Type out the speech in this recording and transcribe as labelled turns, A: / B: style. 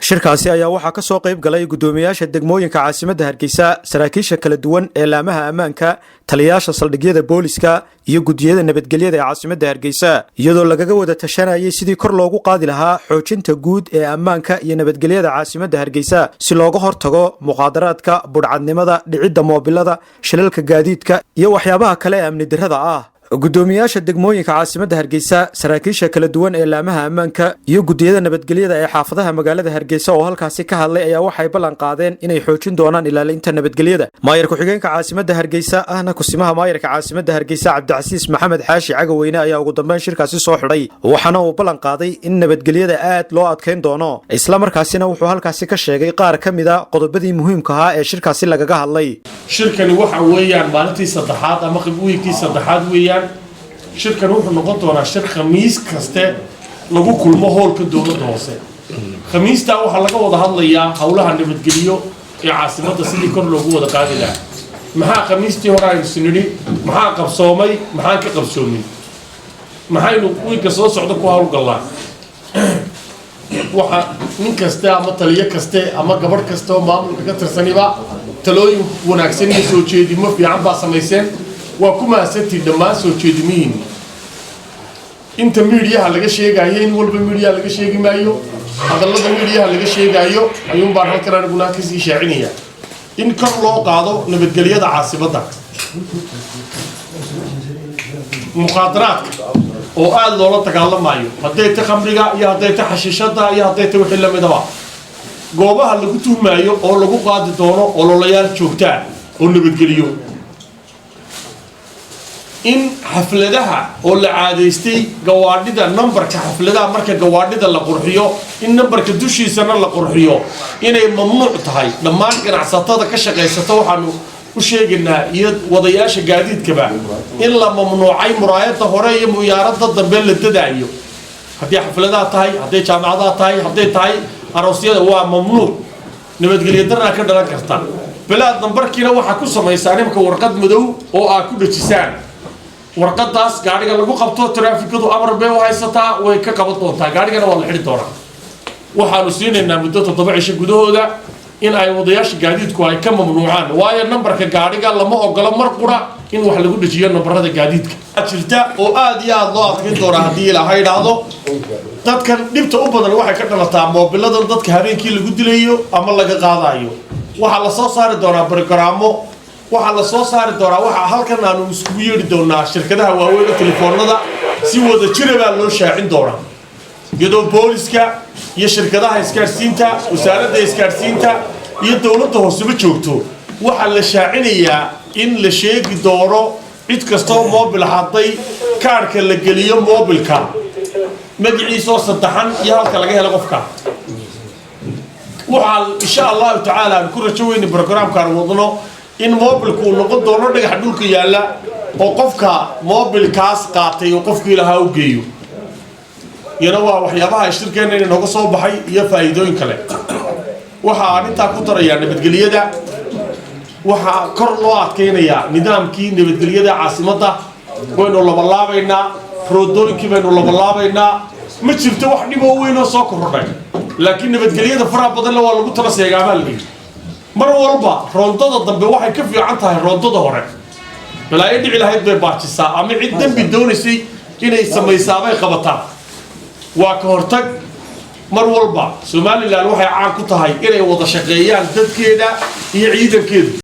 A: shirkaasi ayaa waxaa ka soo qayb galay gudoomiyaasha degmooyinka caasimadda Hargeysa, saraakiisha kala duwan ee laamaha ammaanka, taliyayaasha saldhigyada booliska iyo gudiyada nabadgelyada ee caasimadda Hargeysa, iyadoo lagaga wada tashanayay sidii kor loogu qaadi lahaa xoojinta guud ee ammaanka iyo nabadgelyada caasimadda Hargeysa si looga hortago muqaadaraadka, budhcadnimada, dhicidda moobilada, shilalka gaadiidka iyo waxyaabaha kale ee amni darrada ah. gudoomiyaasha degmooyinka caasimadda Hargeysa, saraakiisha kala duwan ee laamaha ammaanka iyo gudiyada nabadgelyada ee xaafadaha magaalada Hargeysa oo halkaasi ka hadlay ayaa waxay ballan qaadeen inay xoojin doonaan ilaalinta nabadgelyada. Maayar ku-xigeenka caasimadda Hargeysa ahna kusimaha maayarka caasimadda Hargeysa Cabdicasiis Maxamed Xaashi Cagaweyne ayaa ugu dambeyn shirkaasi soo xidhay, waxaana uu ballan qaaday in nabadgelyada aad loo adkeyn doono, isla markaasina wuxuu halkaasi ka sheegay qaar ka mid ah qodobadii muhiimka ahaa ee shirkaasi lagaga hadlay.
B: shirkani waxa weeyaan maalintii saddexaad ama qibwiikii saddexaad weeyaan. shirkan wuxuu noqon doonaa shir khamiis kaste lagu kulmo hoolka dowladda hoose. khamiista waxaa laga wada hadlayaa howlaha nabadgelyo ee caasimadda sidii kor loogu wada qaadi lahaa. maxaa khamiistii hore aynu sinidhi, maxaa qabsoomay, maxaan ka qabsoomin, maxaynu wiilka soo socda ku howlgallaa. waxa nin kaste ama taliyo kaste ama gabadh kaste oo maamulka ka tirsaniba talooyin wanaagsan iyo soo jeedimo fiican baa samayseen. waa ku mahadsantii dhammaan soo jeedimihiin. inta miidiyaha laga sheegayo in walba miidiyaha laga sheegi maayo, hadallada miidiyaha laga sheegayo ayuun baan halkan aniguna kasii shaacinaya in kor loo qaado nabadgelyada caasimadda. muqaadaraadka oo aad loola dagaalamayo, hadday ta khamriga iyo hadday ta xashiishada iyo hadday ta wixii lamidaba, goobaha lagu tuhmaayo oo lagu qaadi doono ololayaal joogtaa oo nabadgeliyo. in xafladaha oo la caadaystay gawaadhida nambarka xafladaha marka gawaadhida la qurxiyo in nambarka dushiisana la qurxiyo inay mamnuuc tahay. dhammaan ganacsatada ka shaqaysata waxaanu u sheegaynaa iyo wadayaasha gaadiidkaba in la mamnuucay muraayada hore iyo muyaarada dambe la dadaayo. haddii xafladaha tahay, hadday jaamacadaha tahay, hadday tahay aroosyada, waa mamnuuc. nabadgelyo darraa ka dhalan karta. bilaad nambarkiina waxaa ku samaysaa nimka warqad madow oo aad ku dhajisaan. warqadaas gaadhiga lagu qabto taraafikadu amar bay u haysataa, way ka qaban doontaa, gaadhigana waa la xidhi doonaa. waxaanu siinaynaa muddo 7 cisho gudahooda in ay wadayaasha gaadiidku ay ka mamnuucaan, waayo nambarka gaadhiga lama ogolo mar qura in wax lagu dhajiyo nambarada gaadiidka. jirta oo aad iyo aad loo adkeyn doonaa haddii ilaahay idhaahdo. dadkan dhibta u badan waxay ka dhalataa moobiladan dadka habeenkii lagu dilayo ama laga qaadayo. waxaa la soo saari doonaa barogaraamo, waxaa la soo saari doonaa, waxaa halkan aanu iskugu yeedhi doonaa shirkadaha waaweyn ee telefoonada si wada jira baa loo shaacin doonaa, iyadoo booliska iyo shirkadaha isgaadhsiinta, wasaaradda isgaadhsiinta iyo dowladda hooseba joogto. waxaa la shaacinayaa in la sheegi doono cid kastoo moobil hadday kaarhka la geliyo moobilka magaciisoo saddexan iyo halka laga helo qofka. waxaa insha allahu tacaala aan ku rajo weyni brogramkaan wadno in moobilku uu noqon doono dhagax dhulka yaalla oo qofka moobilkaas qaatay oo qofkii lahaa u geeyo. iyana waa waxyaabaha shirkeenna inooga soo baxay iyo faa'iidooyin kale. waxa aan intaa ku darayaa nabadgelyada. waxaa kor loo adkeynayaa nidaamkii nabadgelyada caasimadda. waynu labalaabaynaa, roodooyinkii baynu labalaabaynaa. ma jirto wax dhiboo weyn oo soo kordhay, laakiin nabadgelyada faraha badanna waa lagu tala seegaamaa la yidhi. mar walba roondada dambe waxay ka fiican tahay roondada hore. balaayo dhici lahayd bay baajisaa ama cid dembi doonaysay inay samaysaabay qabataa. waa ka hortag. mar walba Somaliland waxay caan ku tahay inay wada shaqeeyaan dadkeeda iyo ciidankeeda.